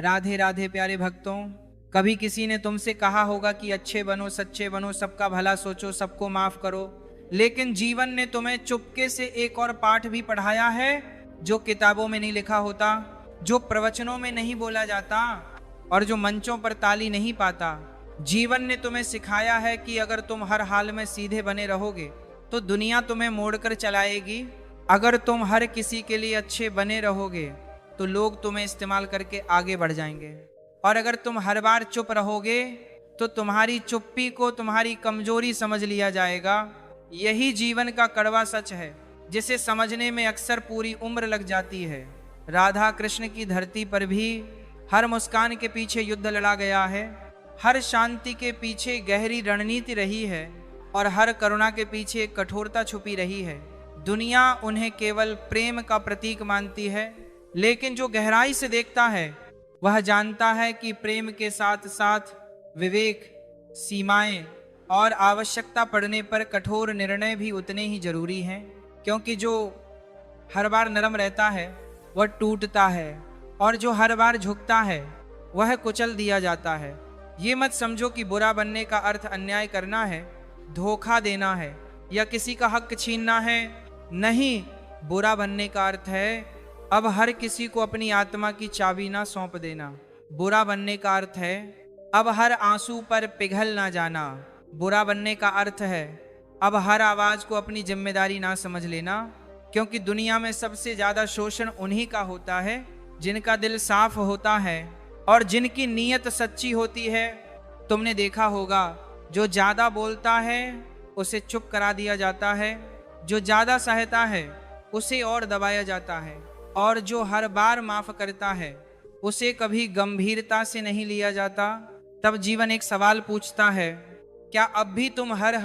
राधे राधे प्यारे भक्तों। कभी किसी ने तुमसे कहा होगा कि अच्छे बनो, सच्चे बनो, सबका भला सोचो, सबको माफ करो। लेकिन जीवन ने तुम्हें चुपके से एक और पाठ भी पढ़ाया है जो किताबों में नहीं लिखा होता, जो प्रवचनों में नहीं बोला जाता और जो मंचों पर ताली नहीं पाता। जीवन ने तुम्हें सिखाया है कि अगर तुम हर हाल में सीधे बने रहोगे तो दुनिया तुम्हें मोड़कर चलाएगी। अगर तुम हर किसी के लिए अच्छे बने रहोगे तो लोग तुम्हें इस्तेमाल करके आगे बढ़ जाएंगे। और अगर तुम हर बार चुप रहोगे तो तुम्हारी चुप्पी को तुम्हारी कमजोरी समझ लिया जाएगा। यही जीवन का कड़वा सच है जिसे समझने में अक्सर पूरी उम्र लग जाती है। राधा कृष्ण की धरती पर भी हर मुस्कान के पीछे युद्ध लड़ा गया है, हर शांति के पीछे गहरी रणनीति रही है और हर करुणा के पीछे कठोरता छुपी रही है। दुनिया उन्हें केवल प्रेम का प्रतीक मानती है, लेकिन जो गहराई से देखता है वह जानता है कि प्रेम के साथ साथ विवेक, सीमाएं और आवश्यकता पड़ने पर कठोर निर्णय भी उतने ही जरूरी हैं। क्योंकि जो हर बार नरम रहता है वह टूटता है और जो हर बार झुकता है वह कुचल दिया जाता है। ये मत समझो कि बुरा बनने का अर्थ अन्याय करना है, धोखा देना है या किसी का हक छीनना है। नहीं, बुरा बनने का अर्थ है अब हर किसी को अपनी आत्मा की चाबी ना सौंप देना। बुरा बनने का अर्थ है अब हर आंसू पर पिघल ना जाना। बुरा बनने का अर्थ है अब हर आवाज को अपनी जिम्मेदारी ना समझ लेना। क्योंकि दुनिया में सबसे ज्यादा शोषण उन्हीं का होता है जिनका दिल साफ होता है और जिनकी नीयत सच्ची होती है। तुमने देखा होगा, जो ज्यादा बोलता है उसे चुप करा दिया जाता है, जो ज्यादा सहता है उसे और दबाया जाता है, और जो हर बार माफ करता है उसे कभी गंभीरता से नहीं लिया जाता। तब जीवन एक सवाल पूछता है, क्या अब भी तुम हर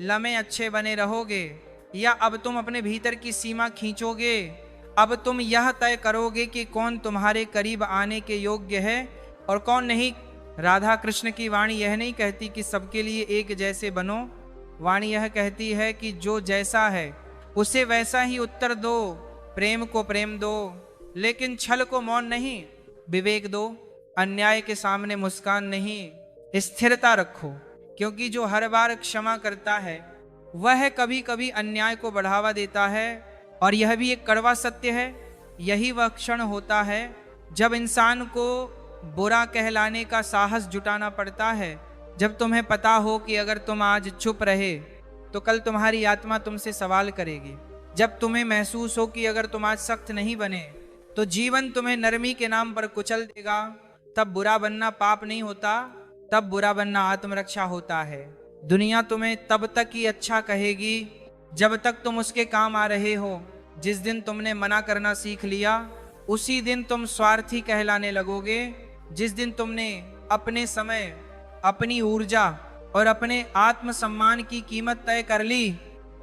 लम्हे अच्छे बने रहोगे या अब तुम अपने भीतर की सीमा खींचोगे? अब तुम यह तय करोगे कि कौन तुम्हारे करीब आने के योग्य है और कौन नहीं। राधा कृष्ण की वाणी यह नहीं कहती कि सबके लिए एक जैसे बनो। वाणी यह कहती है कि जो जैसा है उसे वैसा ही उत्तर दो। प्रेम को प्रेम दो, लेकिन छल को मौन नहीं। विवेक दो, अन्याय के सामने मुस्कान नहीं। स्थिरता रखो, क्योंकि जो हर बार क्षमा करता है वह कभी कभी अन्याय को बढ़ावा देता है। और यह भी एक कड़वा सत्य है। यही वह क्षण होता है जब इंसान को बुरा कहलाने का साहस जुटाना पड़ता है। जब तुम्हें पता हो कि अगर तुम आज चुप रहे तो कल तुम्हारी आत्मा तुमसे सवाल करेगी। जब तुम्हें महसूस हो कि अगर तुम आज सख्त नहीं बने तो जीवन तुम्हें नरमी के नाम पर कुचल देगा। तब बुरा बनना पाप नहीं होता, तब बुरा बनना आत्मरक्षा होता है। दुनिया तुम्हें तब तक ही अच्छा कहेगी जब तक तुम उसके काम आ रहे हो। जिस दिन तुमने मना करना सीख लिया उसी दिन तुम स्वार्थी कहलाने लगोगे। जिस दिन तुमने अपने समय, अपनी ऊर्जा और अपने आत्मसम्मान की कीमत तय कर ली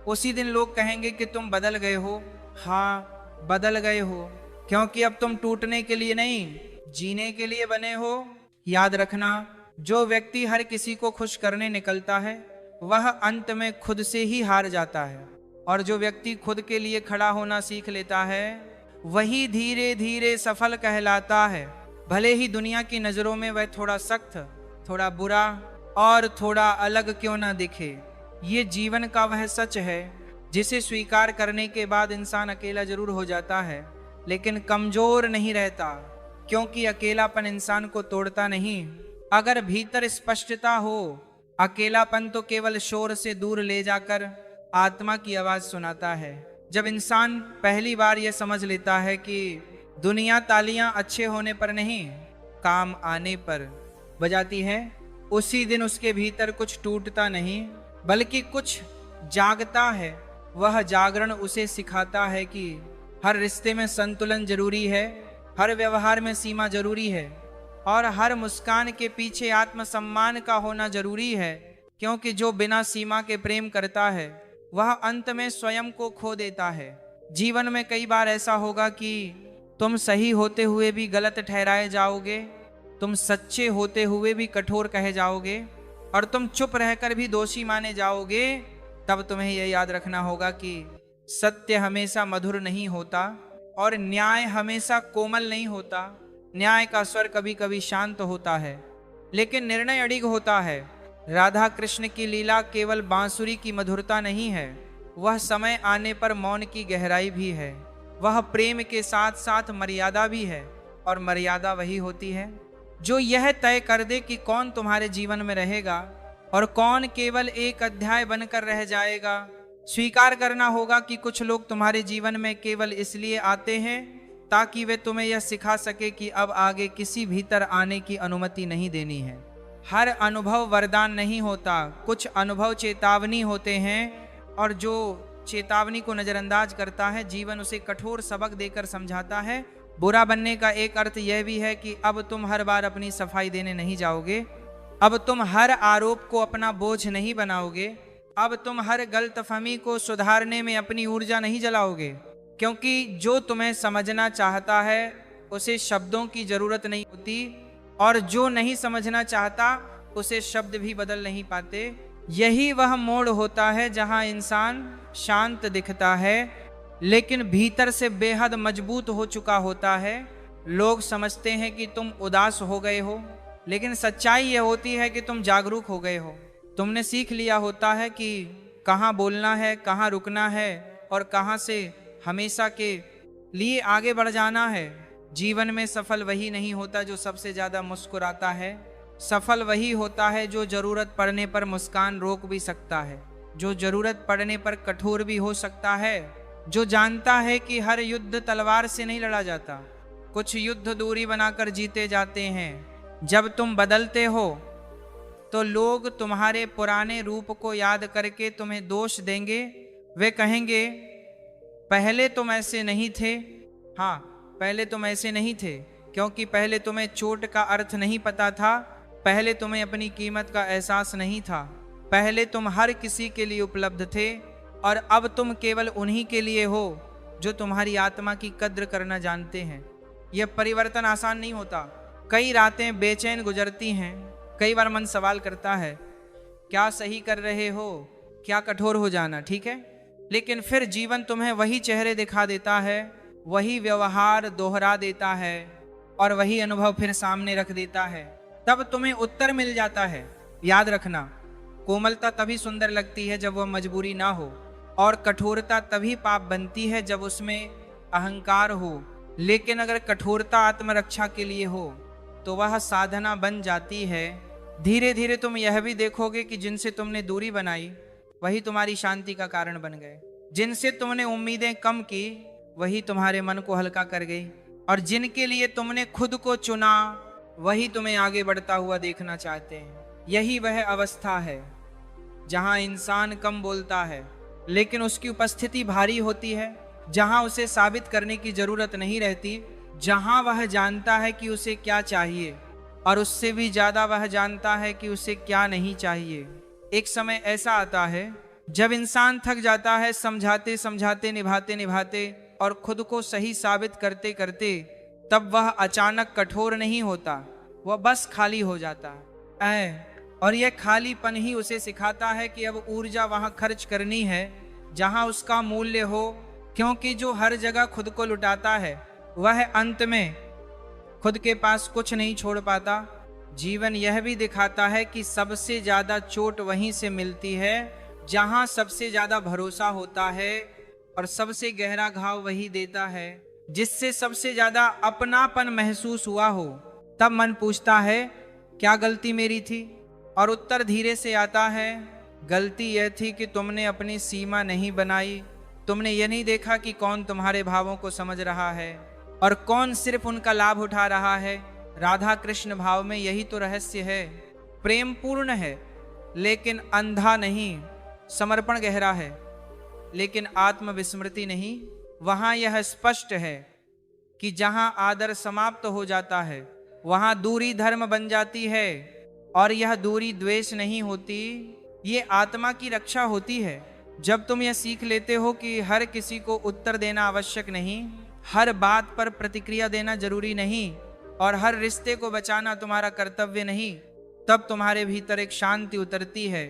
उसी दिन लोग कहेंगे कि तुम बदल गए हो। हाँ, बदल गए हो, क्योंकि अब तुम टूटने के लिए नहीं, जीने के लिए बने हो। याद रखना, जो व्यक्ति हर किसी को खुश करने निकलता है वह अंत में खुद से ही हार जाता है, और जो व्यक्ति खुद के लिए खड़ा होना सीख लेता है वही धीरे धीरे सफल कहलाता है। भले ही दुनिया की नजरों में वह थोड़ा सख्त, थोड़ा बुरा और थोड़ा अलग क्यों ना दिखे। ये जीवन का वह सच है जिसे स्वीकार करने के बाद इंसान अकेला जरूर हो जाता है, लेकिन कमजोर नहीं रहता। क्योंकि अकेलापन इंसान को तोड़ता नहीं, अगर भीतर स्पष्टता हो। अकेलापन तो केवल शोर से दूर ले जाकर आत्मा की आवाज सुनाता है। जब इंसान पहली बार यह समझ लेता है कि दुनिया तालियां अच्छे होने पर नहीं, काम आने पर बजाती है, उसी दिन उसके भीतर कुछ टूटता नहीं बल्कि कुछ जागता है। वह जागरण उसे सिखाता है कि हर रिश्ते में संतुलन जरूरी है, हर व्यवहार में सीमा जरूरी है और हर मुस्कान के पीछे आत्मसम्मान का होना जरूरी है। क्योंकि जो बिना सीमा के प्रेम करता है वह अंत में स्वयं को खो देता है। जीवन में कई बार ऐसा होगा कि तुम सही होते हुए भी गलत ठहराए जाओगे, तुम सच्चे होते हुए भी कठोर कहे जाओगे और तुम चुप रहकर भी दोषी माने जाओगे। तब तुम्हें यह याद रखना होगा कि सत्य हमेशा मधुर नहीं होता और न्याय हमेशा कोमल नहीं होता। न्याय का स्वर कभी कभी शांत होता है, लेकिन निर्णय अडिग होता है। राधा कृष्ण की लीला केवल बांसुरी की मधुरता नहीं है, वह समय आने पर मौन की गहराई भी है। वह प्रेम के साथ साथ मर्यादा भी है, और मर्यादा वही होती है जो यह तय कर दे कि कौन तुम्हारे जीवन में रहेगा और कौन केवल एक अध्याय बनकर रह जाएगा। स्वीकार करना होगा कि कुछ लोग तुम्हारे जीवन में केवल इसलिए आते हैं ताकि वे तुम्हें यह सिखा सके कि अब आगे किसी भीतर आने की अनुमति नहीं देनी है। हर अनुभव वरदान नहीं होता, कुछ अनुभव चेतावनी होते हैं, और जो चेतावनी को नजरअंदाज करता है जीवन उसे कठोर सबक देकर समझाता है। बुरा बनने का एक अर्थ यह भी है कि अब तुम हर बार अपनी सफाई देने नहीं जाओगे, अब तुम हर आरोप को अपना बोझ नहीं बनाओगे, अब तुम हर गलतफहमी को सुधारने में अपनी ऊर्जा नहीं जलाओगे, क्योंकि जो तुम्हें समझना चाहता है उसे शब्दों की जरूरत नहीं होती, और जो नहीं समझना चाहता उसे शब्द भी बदल नहीं पाते। यही वह मोड़ होता है जहां इंसान शांत दिखता है लेकिन भीतर से बेहद मजबूत हो चुका होता है। लोग समझते हैं कि तुम उदास हो गए हो, लेकिन सच्चाई यह होती है कि तुम जागरूक हो गए हो। तुमने सीख लिया होता है कि कहाँ बोलना है, कहाँ रुकना है, और कहाँ से हमेशा के लिए आगे बढ़ जाना है। जीवन में सफल वही नहीं होता जो सबसे ज्यादा मुस्कुराता है, सफल वही होता है जो जरूरत पड़ने पर मुस्कान रोक भी सकता है, जो जरूरत पड़ने पर कठोर भी हो सकता है, जो जानता है कि हर युद्ध तलवार से नहीं लड़ा जाता, कुछ युद्ध दूरी बनाकर जीते जाते हैं। जब तुम बदलते हो तो लोग तुम्हारे पुराने रूप को याद करके तुम्हें दोष देंगे। वे कहेंगे पहले तुम ऐसे नहीं थे। हाँ, पहले तुम ऐसे नहीं थे, क्योंकि पहले तुम्हें चोट का अर्थ नहीं पता था, पहले तुम्हें अपनी कीमत का एहसास नहीं था, पहले तुम हर किसी के लिए उपलब्ध थे, और अब तुम केवल उन्हीं के लिए हो जो तुम्हारी आत्मा की कद्र करना जानते हैं। यह परिवर्तन आसान नहीं होता। कई रातें बेचैन गुजरती हैं, कई बार मन सवाल करता है क्या सही कर रहे हो, क्या कठोर हो जाना ठीक है, लेकिन फिर जीवन तुम्हें वही चेहरे दिखा देता है, वही व्यवहार दोहरा देता है, और वही अनुभव फिर सामने रख देता है। तब तुम्हें उत्तर मिल जाता है। याद रखना, कोमलता तभी सुंदर लगती है जब वह मजबूरी ना हो, और कठोरता तभी पाप बनती है जब उसमें अहंकार हो। लेकिन अगर कठोरता आत्मरक्षा के लिए हो तो वह साधना बन जाती है। धीरे धीरे तुम यह भी देखोगे कि जिनसे तुमने दूरी बनाई वही तुम्हारी शांति का कारण बन गए, जिनसे तुमने उम्मीदें कम की वही तुम्हारे मन को हल्का कर गई, और जिनके लिए तुमने खुद को चुना वही तुम्हें आगे बढ़ता हुआ देखना चाहते हैं। यही वह अवस्था है जहां इंसान कम बोलता है लेकिन उसकी उपस्थिति भारी होती है, जहां उसे साबित करने की जरूरत नहीं रहती, जहां वह जानता है कि उसे क्या चाहिए, और उससे भी ज्यादा वह जानता है कि उसे क्या नहीं चाहिए। एक समय ऐसा आता है जब इंसान थक जाता है समझाते समझाते, निभाते निभाते, और खुद को सही साबित करते करते। तब वह अचानक कठोर नहीं होता, वह बस खाली हो जाता है। और यह खालीपन ही उसे सिखाता है कि अब ऊर्जा वहां खर्च करनी है जहां उसका मूल्य हो, क्योंकि जो हर जगह खुद को लुटाता है वह अंत में खुद के पास कुछ नहीं छोड़ पाता। जीवन यह भी दिखाता है कि सबसे ज्यादा चोट वहीं से मिलती है जहां सबसे ज्यादा भरोसा होता है, और सबसे गहरा घाव वही देता है जिससे सबसे ज्यादा अपनापन महसूस हुआ हो। तब मन पूछता है क्या गलती मेरी थी, और उत्तर धीरे से आता है गलती यह थी कि तुमने अपनी सीमा नहीं बनाई, तुमने ये नहीं देखा कि कौन तुम्हारे भावों को समझ रहा है और कौन सिर्फ उनका लाभ उठा रहा है। राधा कृष्ण भाव में यही तो रहस्य है। प्रेम पूर्ण है लेकिन अंधा नहीं, समर्पण गहरा है लेकिन आत्मविस्मृति नहीं। वहां यह स्पष्ट है कि जहां आदर समाप्त हो जाता है वहां दूरी धर्म बन जाती है, और यह दूरी द्वेष नहीं होती, ये आत्मा की रक्षा होती है। जब तुम यह सीख लेते हो कि हर किसी को उत्तर देना आवश्यक नहीं, हर बात पर प्रतिक्रिया देना जरूरी नहीं, और हर रिश्ते को बचाना तुम्हारा कर्तव्य नहीं, तब तुम्हारे भीतर एक शांति उतरती है।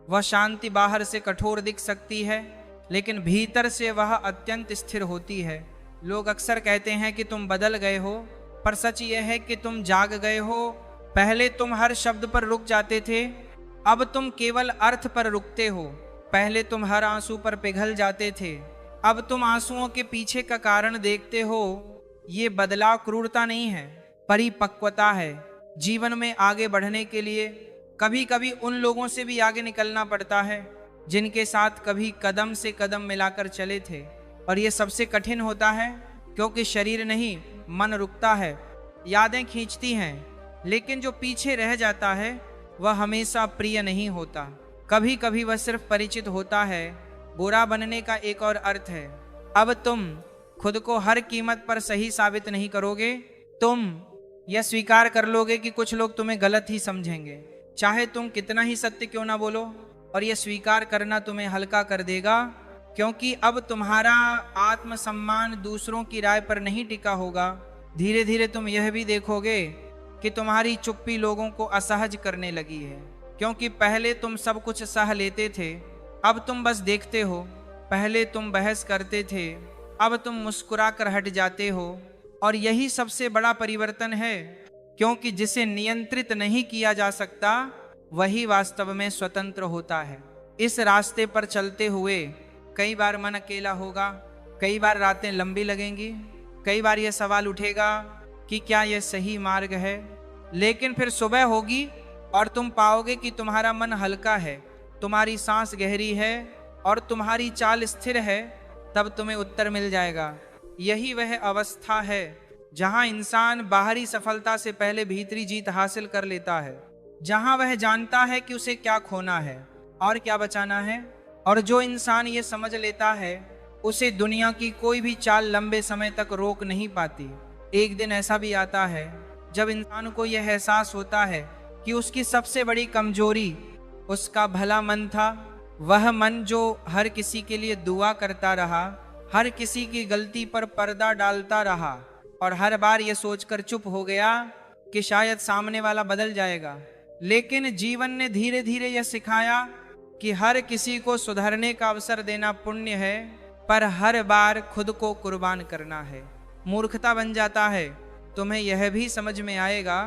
वह शांति बाहर से कठोर दिख सकती है लेकिन भीतर से वह अत्यंत स्थिर होती है। लोग अक्सर कहते हैं कि तुम बदल गए हो, पर सच यह है कि तुम जाग गए हो। पहले तुम हर शब्द पर रुक जाते थे, अब तुम केवल अर्थ पर रुकते हो। पहले तुम हर आंसू पर पिघल जाते थे, अब तुम आंसुओं के पीछे का कारण देखते हो। ये बदलाव क्रूरता नहीं है, परिपक्वता है। जीवन में आगे बढ़ने के लिए कभी कभी उन लोगों से भी आगे निकलना पड़ता है जिनके साथ कभी कदम से कदम मिलाकर चले थे। और ये सबसे कठिन होता है, क्योंकि शरीर नहीं, मन रुकता है, यादें खींचती हैं, लेकिन जो पीछे रह जाता है वह हमेशा प्रिय नहीं होता। कभी कभी वह सिर्फ परिचित होता है। बुरा बनने का एक और अर्थ है, अब तुम खुद को हर कीमत पर सही साबित नहीं करोगे। तुम यह स्वीकार कर लोगे कि कुछ लोग तुम्हें गलत ही समझेंगे, चाहे तुम कितना ही सत्य क्यों ना बोलो। और यह स्वीकार करना तुम्हें हल्का कर देगा, क्योंकि अब तुम्हारा आत्मसम्मान दूसरों की राय पर नहीं टिका होगा। धीरे धीरे तुम यह भी देखोगे कि तुम्हारी चुप्पी लोगों को असहज करने लगी है, क्योंकि पहले तुम सब कुछ सह लेते थे, अब तुम बस देखते हो। पहले तुम बहस करते थे, अब तुम मुस्कुरा कर हट जाते हो। और यही सबसे बड़ा परिवर्तन है, क्योंकि जिसे नियंत्रित नहीं किया जा सकता वही वास्तव में स्वतंत्र होता है। इस रास्ते पर चलते हुए कई बार मन अकेला होगा, कई बार रातें लंबी लगेंगी, कई बार यह सवाल उठेगा कि क्या यह सही मार्ग है। लेकिन फिर सुबह होगी और तुम पाओगे कि तुम्हारा मन हल्का है, तुम्हारी सांस गहरी है और तुम्हारी चाल स्थिर है। तब तुम्हें उत्तर मिल जाएगा। यही वह अवस्था है जहां इंसान बाहरी सफलता से पहले भीतरी जीत हासिल कर लेता है, जहां वह जानता है कि उसे क्या खोना है और क्या बचाना है। और जो इंसान ये समझ लेता है, उसे दुनिया की कोई भी चाल लंबे समय तक रोक नहीं पाती। एक दिन ऐसा भी आता है जब इंसान को यह एहसास होता है कि उसकी सबसे बड़ी कमजोरी उसका भला मन था। वह मन जो हर किसी के लिए दुआ करता रहा, हर किसी की गलती पर पर्दा डालता रहा और हर बार यह सोचकर चुप हो गया कि शायद सामने वाला बदल जाएगा। लेकिन जीवन ने धीरे धीरे यह सिखाया कि हर किसी को सुधरने का अवसर देना पुण्य है, पर हर बार खुद को कुर्बान करना है। मूर्खता बन जाता है। तुम्हें यह भी समझ में आएगा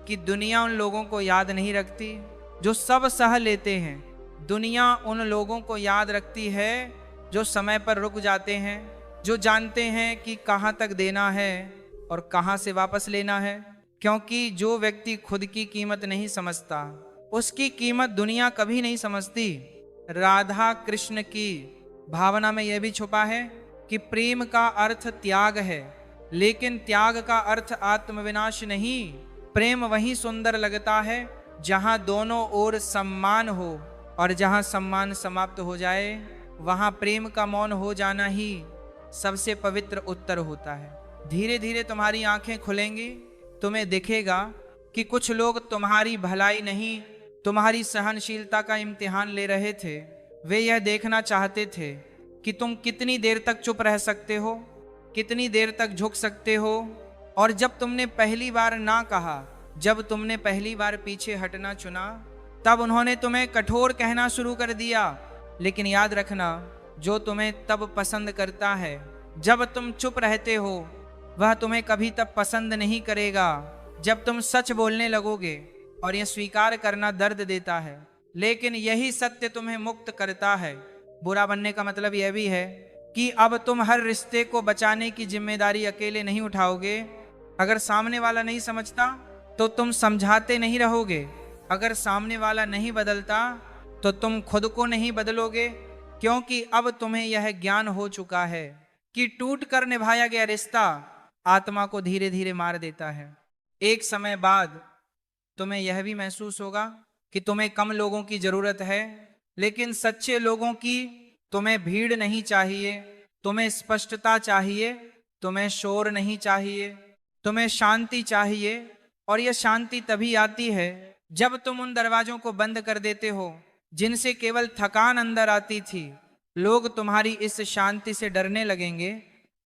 कि दुनिया उन लोगों को याद नहीं रखती जो सब सह लेते हैं। दुनिया उन लोगों को याद रखती है जो समय पर रुक जाते हैं, जो जानते हैं कि कहाँ तक देना है और कहाँ से वापस लेना है। क्योंकि जो व्यक्ति खुद की कीमत नहीं समझता, उसकी कीमत दुनिया कभी नहीं समझती। राधा कृष्ण की भावना में यह भी छुपा है कि प्रेम का अर्थ त्याग है, लेकिन त्याग का अर्थ आत्मविनाश नहीं। प्रेम वही सुंदर लगता है जहां दोनों ओर सम्मान हो, और जहां सम्मान समाप्त हो जाए वहां प्रेम का मौन हो जाना ही सबसे पवित्र उत्तर होता है। धीरे धीरे तुम्हारी आंखें खुलेंगी, तुम्हें दिखेगा कि कुछ लोग तुम्हारी भलाई नहीं, तुम्हारी सहनशीलता का इम्तिहान ले रहे थे। वे यह देखना चाहते थे कि तुम कितनी देर तक चुप रह सकते हो, कितनी देर तक झुक सकते हो। और जब तुमने पहली बार ना कहा, जब तुमने पहली बार पीछे हटना चुना, तब उन्होंने तुम्हें कठोर कहना शुरू कर दिया। लेकिन याद रखना, जो तुम्हें तब पसंद करता है जब तुम चुप रहते हो, वह तुम्हें कभी तब पसंद नहीं करेगा जब तुम सच बोलने लगोगे। और यह स्वीकार करना दर्द देता है, लेकिन यही सत्य तुम्हें मुक्त करता है। बुरा बनने का मतलब यह भी है कि अब तुम हर रिश्ते को बचाने की जिम्मेदारी अकेले नहीं उठाओगे। अगर सामने वाला नहीं समझता तो तुम समझाते नहीं रहोगे। अगर सामने वाला नहीं बदलता तो तुम खुद को नहीं बदलोगे, क्योंकि अब तुम्हें यह ज्ञान हो चुका है कि टूट कर निभाया गया रिश्ता आत्मा को धीरे धीरे मार देता है। एक समय बाद तुम्हें यह भी महसूस होगा कि तुम्हें कम लोगों की जरूरत है, लेकिन सच्चे लोगों की। तुम्हें भीड़ नहीं चाहिए, तुम्हें स्पष्टता चाहिए, तुम्हें शोर नहीं चाहिए, तुम्हें शांति चाहिए। और यह शांति तभी आती है जब तुम उन दरवाजों को बंद कर देते हो जिनसे केवल थकान अंदर आती थी। लोग तुम्हारी इस शांति से डरने लगेंगे,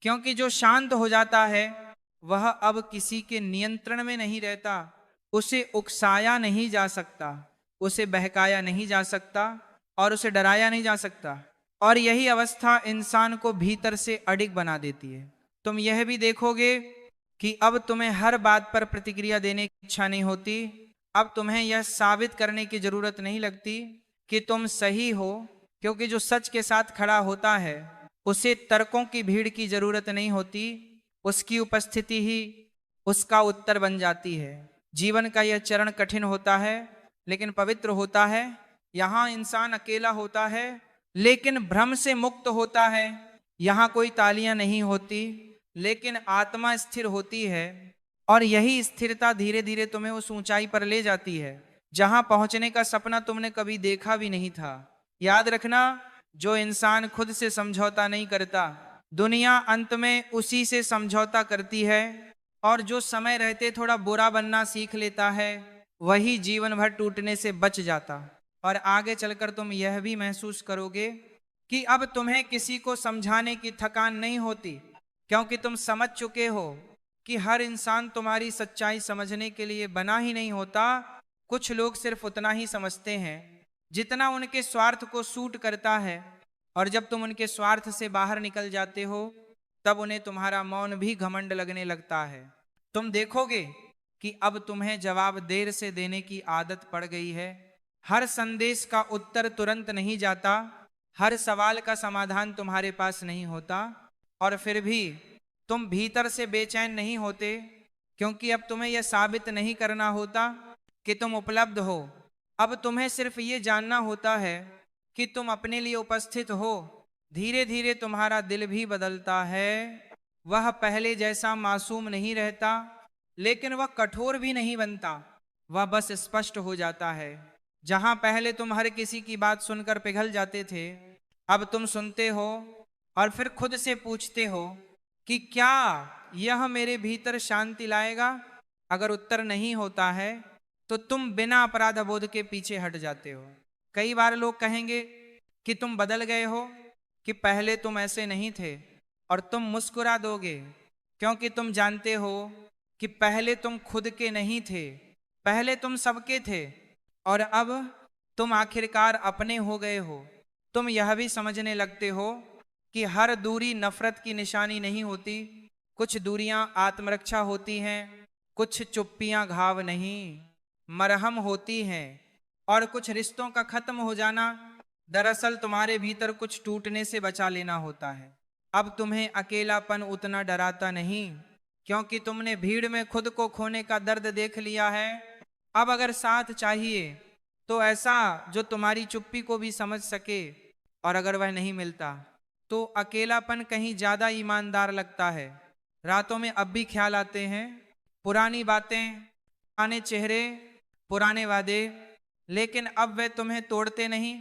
क्योंकि जो शांत हो जाता है वह अब किसी के नियंत्रण में नहीं रहता। उसे उकसाया नहीं जा सकता, उसे बहकाया नहीं जा सकता और उसे डराया नहीं जा सकता। और यही अवस्था इंसान को भीतर से अडिग बना देती है। तुम यह भी देखोगे कि अब तुम्हें हर बात पर प्रतिक्रिया देने की इच्छा नहीं होती। अब तुम्हें यह साबित करने की जरूरत नहीं लगती कि तुम सही हो, क्योंकि जो सच के साथ खड़ा होता है उसे तर्कों की भीड़ की जरूरत नहीं होती। उसकी उपस्थिति ही उसका उत्तर बन जाती है। जीवन का यह चरण कठिन होता है लेकिन पवित्र होता है। यहाँ इंसान अकेला होता है लेकिन भ्रम से मुक्त होता है। यहाँ कोई तालियां नहीं होती लेकिन आत्मा स्थिर होती है। और यही स्थिरता धीरे धीरे तुम्हें उस ऊंचाई पर ले जाती है जहां पहुंचने का सपना तुमने कभी देखा भी नहीं था। याद रखना, जो इंसान खुद से समझौता नहीं करता, दुनिया अंत में उसी से समझौता करती है। और जो समय रहते थोड़ा बुरा बनना सीख लेता है, वही जीवन भर टूटने से बच जाता। और आगे चलकर तुम यह भी महसूस करोगे कि अब तुम्हें किसी को समझाने की थकान नहीं होती, क्योंकि तुम समझ चुके हो कि हर इंसान तुम्हारी सच्चाई समझने के लिए बना ही नहीं होता। कुछ लोग सिर्फ उतना ही समझते हैं जितना उनके स्वार्थ को सूट करता है, और जब तुम उनके स्वार्थ से बाहर निकल जाते हो तब उन्हें तुम्हारा मौन भी घमंड लगने लगता है। तुम देखोगे कि अब तुम्हें जवाब देर से देने की आदत पड़ गई है। हर संदेश का उत्तर तुरंत नहीं जाता, हर सवाल का समाधान तुम्हारे पास नहीं होता। और फिर भी तुम भीतर से बेचैन नहीं होते, क्योंकि अब तुम्हें यह साबित नहीं करना होता कि तुम उपलब्ध हो। अब तुम्हें सिर्फ ये जानना होता है कि तुम अपने लिए उपस्थित हो। धीरे धीरे तुम्हारा दिल भी बदलता है। वह पहले जैसा मासूम नहीं रहता, लेकिन वह कठोर भी नहीं बनता। वह बस स्पष्ट हो जाता है। जहां पहले तुम हर किसी की बात सुनकर पिघल जाते थे, अब तुम सुनते हो और फिर खुद से पूछते हो कि क्या यह मेरे भीतर शांति लाएगा। अगर उत्तर नहीं होता है तो तुम बिना अपराध बोध के पीछे हट जाते हो। कई बार लोग कहेंगे कि तुम बदल गए हो, कि पहले तुम ऐसे नहीं थे, और तुम मुस्कुरा दोगे, क्योंकि तुम जानते हो कि पहले तुम खुद के नहीं थे, पहले तुम सबके थे, और अब तुम आखिरकार अपने हो गए हो। तुम यह भी समझने लगते हो कि हर दूरी नफरत की निशानी नहीं होती। कुछ दूरियां आत्मरक्षा होती हैं, कुछ चुप्पियां घाव नहीं मरहम होती हैं, और कुछ रिश्तों का खत्म हो जाना दरअसल तुम्हारे भीतर कुछ टूटने से बचा लेना होता है। अब तुम्हें अकेलापन उतना डराता नहीं, क्योंकि तुमने भीड़ में खुद को खोने का दर्द देख लिया है। अब अगर साथ चाहिए तो ऐसा जो तुम्हारी चुप्पी को भी समझ सके, और अगर वह नहीं मिलता तो अकेलापन कहीं ज्यादा ईमानदार लगता है। रातों में अब भी ख्याल आते हैं, पुरानी बातें, पुराने चेहरे, पुराने वादे, लेकिन अब वे तुम्हें तोड़ते नहीं।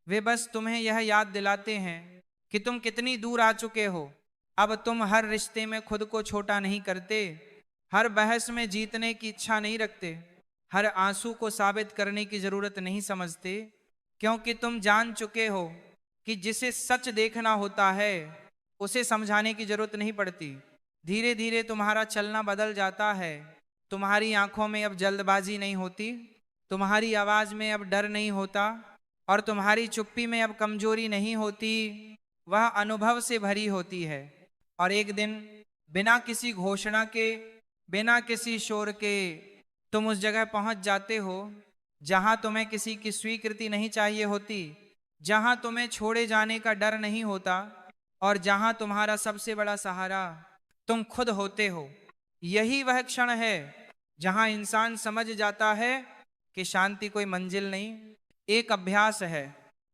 वे बस तुम्हें यह याद दिलाते हैं कि तुम कितनी दूर आ चुके हो। अब तुम हर रिश्ते में खुद को छोटा नहीं करते, हर बहस में जीतने की इच्छा नहीं रखते, हर आंसू को साबित करने की जरूरत नहीं समझते, क्योंकि तुम जान चुके हो कि जिसे सच देखना होता है उसे समझाने की जरूरत नहीं पड़ती। धीरे धीरे तुम्हारा चलना बदल जाता है। तुम्हारी आंखों में अब जल्दबाजी नहीं होती, तुम्हारी आवाज में अब डर नहीं होता, और तुम्हारी चुप्पी में अब कमजोरी नहीं होती, वह अनुभव से भरी होती है। और एक दिन बिना किसी घोषणा के, बिना किसी शोर के तुम उस जगह पहुंच जाते हो जहां तुम्हें किसी की स्वीकृति नहीं चाहिए होती, जहां तुम्हें छोड़े जाने का डर नहीं होता, और जहां तुम्हारा सबसे बड़ा सहारा तुम खुद होते हो। यही वह क्षण है जहां इंसान समझ जाता है कि शांति कोई मंजिल नहीं, एक अभ्यास है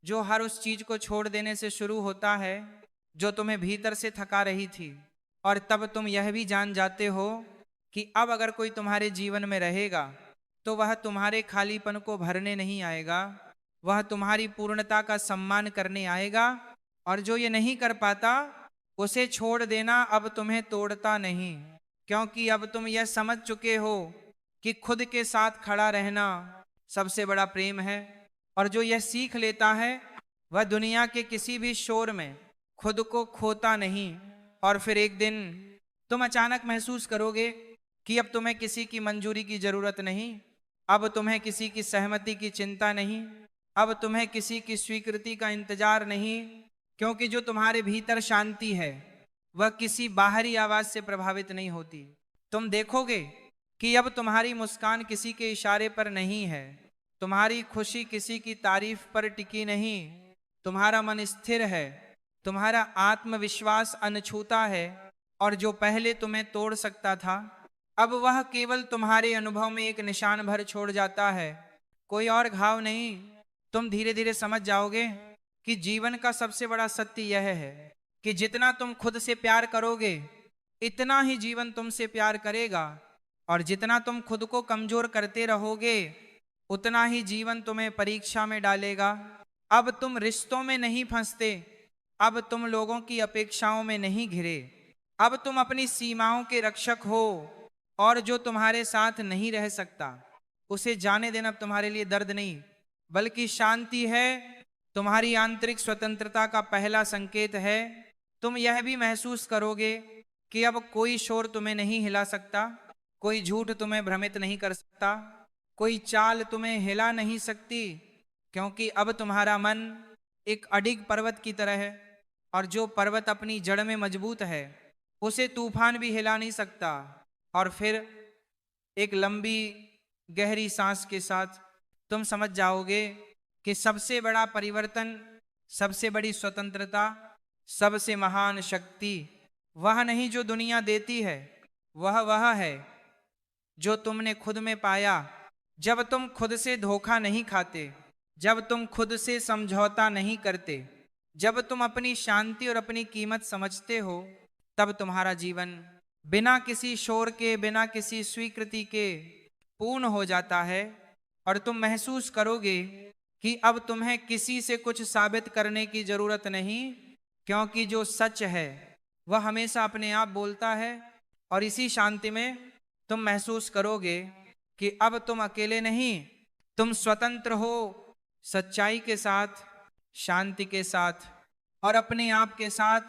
जो हर उस चीज को छोड़ देने से शुरू होता है जो तुम्हें भीतर से थका रही थी। और तब तुम यह भी जान जाते हो कि अब अगर कोई तुम्हारे जीवन में रहेगा तो वह तुम्हारे खालीपन को भरने नहीं आएगा, वह तुम्हारी पूर्णता का सम्मान करने आएगा। और जो ये नहीं कर पाता उसे छोड़ देना अब तुम्हें तोड़ता नहीं, क्योंकि अब तुम यह समझ चुके हो कि खुद के साथ खड़ा रहना सबसे बड़ा प्रेम है। और जो यह सीख लेता है वह दुनिया के किसी भी शोर में खुद को खोता नहीं। और फिर एक दिन तुम अचानक महसूस करोगे कि अब तुम्हें किसी की मंजूरी की जरूरत नहीं, अब तुम्हें किसी की सहमति की चिंता नहीं, अब तुम्हें किसी की स्वीकृति का इंतजार नहीं, क्योंकि जो तुम्हारे भीतर शांति है वह किसी बाहरी आवाज से प्रभावित नहीं होती। तुम देखोगे कि अब तुम्हारी मुस्कान किसी के इशारे पर नहीं है, तुम्हारी खुशी किसी की तारीफ पर टिकी नहीं, तुम्हारा मन स्थिर है, तुम्हारा आत्मविश्वास अनछूता है, और जो पहले तुम्हें तोड़ सकता था अब वह केवल तुम्हारे अनुभव में एक निशान भर छोड़ जाता है, कोई और घाव नहीं। तुम धीरे धीरे समझ जाओगे कि जीवन का सबसे बड़ा सत्य यह है कि जितना तुम खुद से प्यार करोगे इतना ही जीवन तुमसे प्यार करेगा, और जितना तुम खुद को कमजोर करते रहोगे उतना ही जीवन तुम्हें परीक्षा में डालेगा। अब तुम रिश्तों में नहीं फंसते, अब तुम लोगों की अपेक्षाओं में नहीं घिरे, अब तुम अपनी सीमाओं के रक्षक हो, और जो तुम्हारे साथ नहीं रह सकता उसे जाने देना अब तुम्हारे लिए दर्द नहीं बल्कि शांति है, तुम्हारी आंतरिक स्वतंत्रता का पहला संकेत है। तुम यह भी महसूस करोगे कि अब कोई शोर तुम्हें नहीं हिला सकता, कोई झूठ तुम्हें भ्रमित नहीं कर सकता, कोई चाल तुम्हें हिला नहीं सकती, क्योंकि अब तुम्हारा मन एक अडिग पर्वत की तरह है, और जो पर्वत अपनी जड़ में मजबूत है उसे तूफान भी हिला नहीं सकता। और फिर एक लंबी गहरी सांस के साथ तुम समझ जाओगे कि सबसे बड़ा परिवर्तन, सबसे बड़ी स्वतंत्रता, सबसे महान शक्ति वह नहीं जो दुनिया देती है, वह है जो तुमने खुद में पाया जब तुम खुद से धोखा नहीं खाते, जब तुम खुद से समझौता नहीं करते, जब तुम अपनी शांति और अपनी कीमत समझते हो, तब तुम्हारा जीवन बिना किसी शोर के, बिना किसी स्वीकृति के पूर्ण हो जाता है। और तुम महसूस करोगे कि अब तुम्हें किसी से कुछ साबित करने की जरूरत नहीं, क्योंकि जो सच है वह हमेशा अपने आप बोलता है। और इसी शांति में तुम महसूस करोगे कि अब तुम अकेले नहीं, तुम स्वतंत्र हो, सच्चाई के साथ, शांति के साथ और अपने आप के साथ,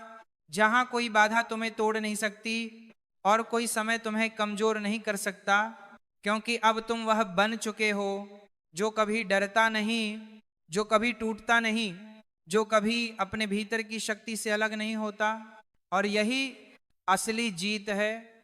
जहां कोई बाधा तुम्हें तोड़ नहीं सकती और कोई समय तुम्हें कमजोर नहीं कर सकता, क्योंकि अब तुम वह बन चुके हो जो कभी डरता नहीं, जो कभी टूटता नहीं, जो कभी अपने भीतर की शक्ति से अलग नहीं होता। और यही असली जीत है,